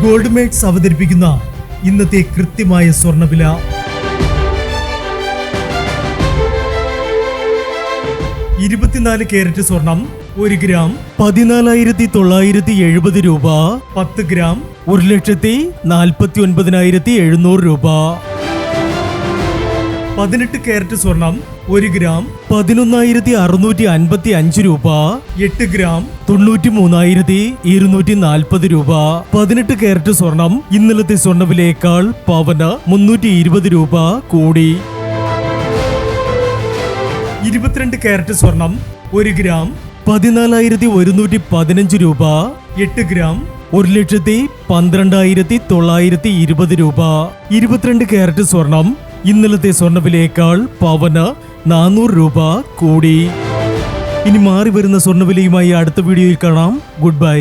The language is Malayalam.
ഗോൾഡ് മേക്സ് അവതരിപ്പിക്കുന്ന ഇന്നത്തെ കൃത്യമായ സ്വർണ്ണവില. 24 കാരറ്റ് സ്വർണം 1 ഗ്രാം 14,970 രൂപ. 10 ഗ്രാം 1,49,700 രൂപ. 18 കാരറ്റ് സ്വർണം 1 ഗ്രാം 11,655 രൂപ. 8 ഗ്രാം 93,240 രൂപ. 18 കാരറ്റ് സ്വർണം ഇന്നലത്തെ സ്വർണ്ണവിലയേക്കാൾ പവന് 320 രൂപ കൂടി. 22 കാരറ്റ് സ്വർണം 1 ഗ്രാം 14,115 രൂപ. 8 ഗ്രാം 1,12,920 രൂപ. 22 കാരറ്റ് സ്വർണം ഇന്നലത്തെ സ്വർണ്ണവിലയേക്കാൾ പവന് 400 രൂപ കൂടി. ഇനി മാറി വരുന്ന സ്വർണ്ണവിലയുമായി അടുത്ത വീഡിയോയിൽ കാണാം. Good bye.